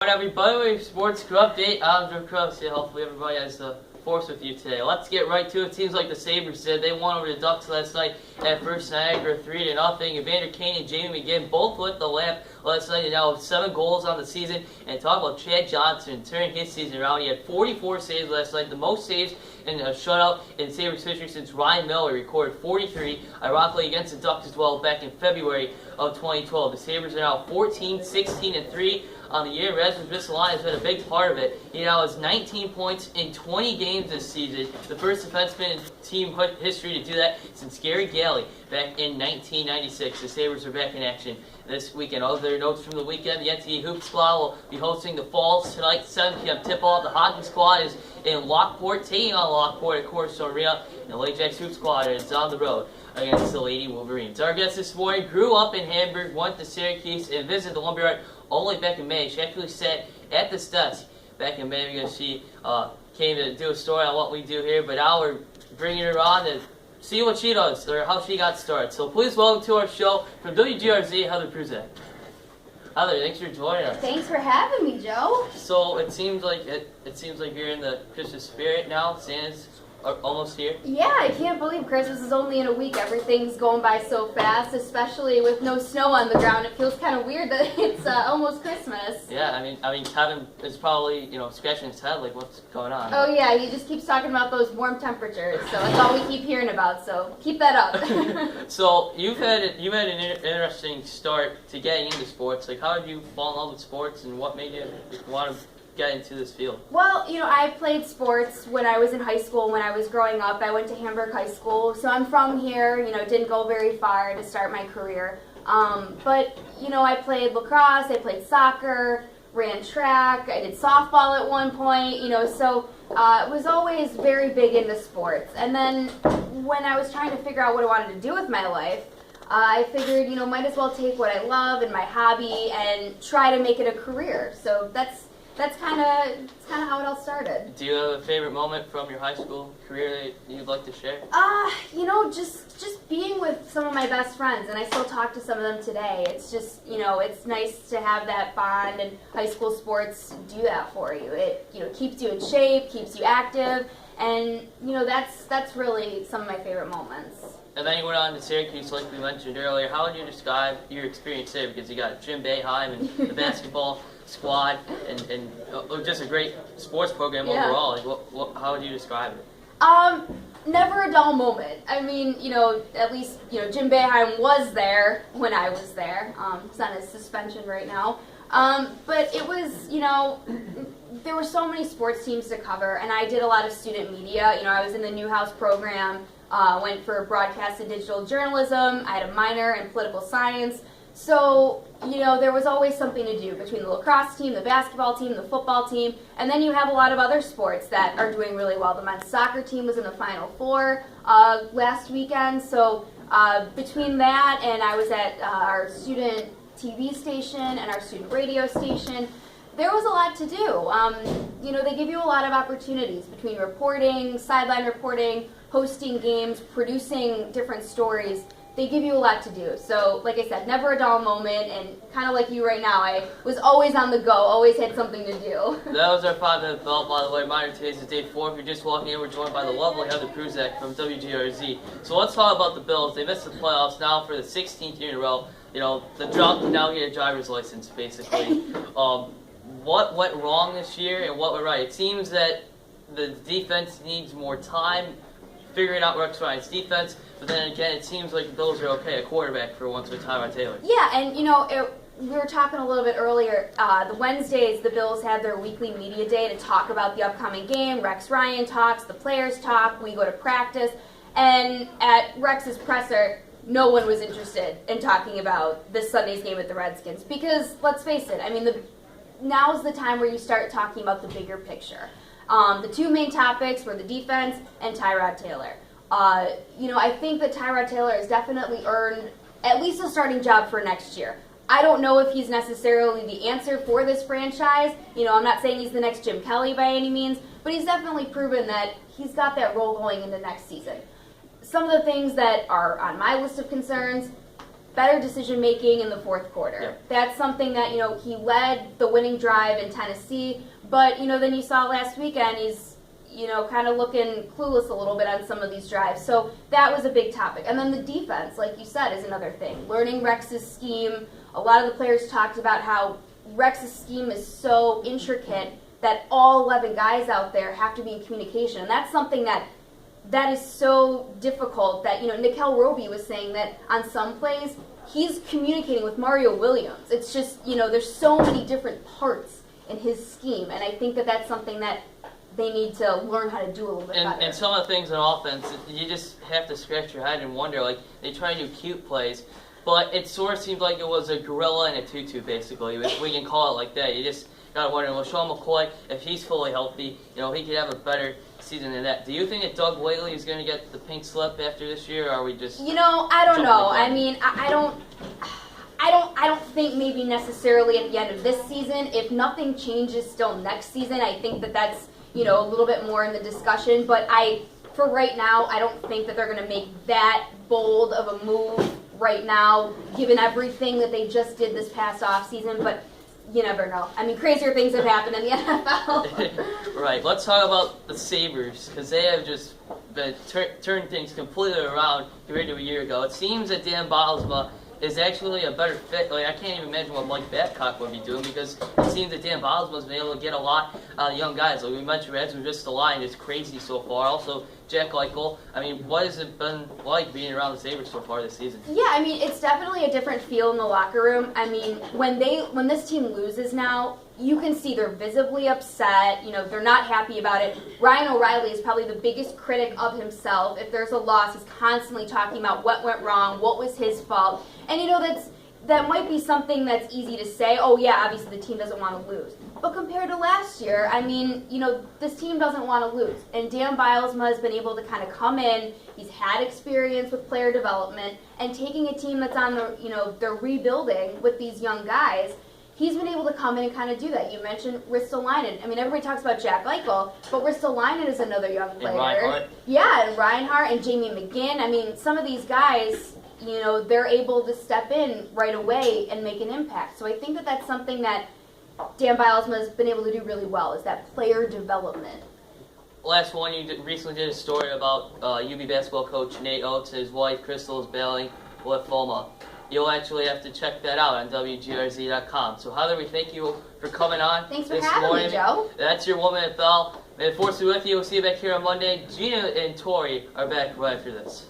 Alright everybody, Sports Crew Update. I'm Joe Kraus here. Hopefully everybody has the force with you today. Let's get right to it. Seems like the Sabres did. They won over the Ducks last night at First Niagara 3-0. Evander Kane and Jamie McGinn both lit the lamp last night and now with 7 goals on the season. And talk about Chad Johnson turning his season around. He had 44 saves last night, the most saves in a shutout in Sabres history since Ryan Miller recorded 43, ironically against the Ducks as well back in February of 2012. The Sabres are now 14, 16, and 3 on the year. Rasmus Ristolainen has been a big part of it. He now has 19 points in 20 games this season, the first defenseman in team history to do that since Gary Galley back in 1996. The Sabres are back in action this weekend. Other notes from the weekend, the NTA Hoop Squad will be hosting the Falls tonight, 7 p.m. tip-off. The Hockey Squad is in Lockport, taking on Lockport at Cornerstone Arena. And the Lake Jacks Hoop Squad is on the road against the Lady Wolverines. Our guest this morning grew up in Hamburg, went to Syracuse, and visited the Lumberyard only back in May. She actually sat at this desk back in May because she came to do a story on what we do here. But now we're bringing her on to see what she does or how she got started. So please welcome to our show from WGRZ, Heather Prusak. Heather, thanks for joining us. Thanks for having me, Joe. So it seems like you're in the Christmas spirit now. Santa's almost here. Yeah, I can't believe Christmas is only in a week. Everything's going by so fast, especially with no snow on the ground. It feels kind of weird that it's almost Christmas. Yeah, I mean, Kevin is probably scratching his head like, what's going on? Oh yeah, he just keeps talking about those warm temperatures. So that's all we keep hearing about. So keep that up. So you've had an interesting start to getting into sports. Like, how did you fall in love with sports, and what made you want to get into this field? Well, I played sports when I was in high school. When I was growing up, I went to Hamburg High School, so I'm from here. Didn't go very far to start my career. But I played lacrosse, I played soccer, ran track, I did softball at one point. So I was always very big into sports. And then when I was trying to figure out what I wanted to do with my life, I figured, might as well take what I love and my hobby and try to make it a career. So that's kind of how it all started. Do you have a favorite moment from your high school career that you'd like to share? Just being with some of my best friends, and I still talk to some of them today. It's just, it's nice to have that bond, and high school sports do that for you. It, keeps you in shape, keeps you active, and, that's really some of my favorite moments. And then you went on to Syracuse, like we mentioned earlier. How would you describe your experience there? Because you got Jim Boeheim and the basketball squad, and just a great sports program overall. Like, how would you describe it? Never a dull moment. I mean, at least, Jim Boeheim was there when I was there. He's on his suspension right now. But it was, there were so many sports teams to cover, and I did a lot of student media. I was in the Newhouse program, went for broadcast and digital journalism. I had a minor in political science. So, there was always something to do between the lacrosse team, the basketball team, the football team, and then you have a lot of other sports that are doing really well. The men's soccer team was in the Final Four last weekend. So, between that and I was at our student TV station and our student radio station, there was a lot to do. They give you a lot of opportunities between reporting, sideline reporting, hosting games, producing different stories. They give you a lot to do. So, like I said, never a dull moment, and kind of like you right now, I was always on the go, always had something to do. That was our 5-minute bell, by the way. Minor today's is day 4. If you're just walking in, we're joined by the lovely Heather Prusak from WGRZ. So let's talk about the Bills. They missed the playoffs now for the 16th year in a row. The drop now get a driver's license, basically. What went wrong this year and what went right? It seems that the defense needs more time figuring out Rex Ryan's defense, but then again, it seems like the Bills are okay at quarterback for once with Tyrod Taylor. Yeah, and we were talking a little bit earlier. The Wednesdays, the Bills had their weekly media day to talk about the upcoming game. Rex Ryan talks, the players talk, we go to practice, and at Rex's presser, no one was interested in talking about this Sunday's game with the Redskins because, let's face it, now's the time where you start talking about the bigger picture. The two main topics were the defense and Tyrod Taylor. I think that Tyrod Taylor has definitely earned at least a starting job for next year. I don't know if he's necessarily the answer for this franchise. I'm not saying he's the next Jim Kelly by any means, but he's definitely proven that he's got that role going into next season. Some of the things that are on my list of concerns, better decision making in the fourth quarter. Yeah. That's something that, he led the winning drive in Tennessee, but, then you saw last weekend he's, kind of looking clueless a little bit on some of these drives. So that was a big topic. And then the defense, like you said, is another thing. Learning Rex's scheme. A lot of the players talked about how Rex's scheme is so intricate that all 11 guys out there have to be in communication. And that's something that is so difficult that, Nickel Roby was saying that on some plays, he's communicating with Mario Williams. It's just, there's so many different parts in his scheme. And I think that that's something that they need to learn how to do a little bit better. And some of the things in offense, you just have to scratch your head and wonder, like, they try to do cute plays, but it sort of seemed like it was a gorilla in a tutu, basically, if we can call it like that. You just got to wonder, well, Sean McCoy, if he's fully healthy, he could have a better season than that. Do you think that Doug Whaley is going to get the pink slip after this year, or are we just... I don't know. I mean, I don't think maybe necessarily at the end of this season. If nothing changes still next season, I think that that's, a little bit more in the discussion. But for right now, I don't think that they're going to make that bold of a move right now, given everything that they just did this past offseason. But you never know. I mean, crazier things have happened in the NFL. Right. Let's talk about the Sabres, because they have just been turned things completely around compared to a year ago. It seems that Dan Bylsma is actually a better fit. Like, I can't even imagine what Mike Babcock would be doing, because it seems that Dan Bylsma has been able to get a lot out of young guys. Like we mentioned, Reds just the line is crazy so far. Also, Jack Eichel. I mean, what has it been like being around the Sabres so far this season? Yeah, I mean, it's definitely a different feel in the locker room. I mean, when this team loses now, you can see they're visibly upset. They're not happy about it. Ryan O'Reilly is probably the biggest critic of himself. If there's a loss, he's constantly talking about what went wrong, what was his fault. And, that might be something that's easy to say. Oh, yeah, obviously the team doesn't want to lose. But compared to last year, I mean, this team doesn't want to lose. And Dan Bylsma has been able to kind of come in. He's had experience with player development. And taking a team that's on they're rebuilding with these young guys, he's been able to come in and kind of do that. You mentioned Ristolainen. I mean, everybody talks about Jack Eichel, but Ristolainen is another young player. And Reinhart. Yeah, and Reinhart and Jamie McGinn. I mean, some of these guys, they're able to step in right away and make an impact. So I think that that's something that Dan Bylsma has been able to do really well, is that player development. Last one, you recently did a story about UB basketball coach Nate Oates and his wife Crystal is battling lymphoma. You'll actually have to check that out on WGRZ.com. So Heather, we thank you for coming on. Thanks for having me, Joe. That's your Woman at Bell. May the force be with you. We'll see you back here on Monday. Gina and Tori are back right after this.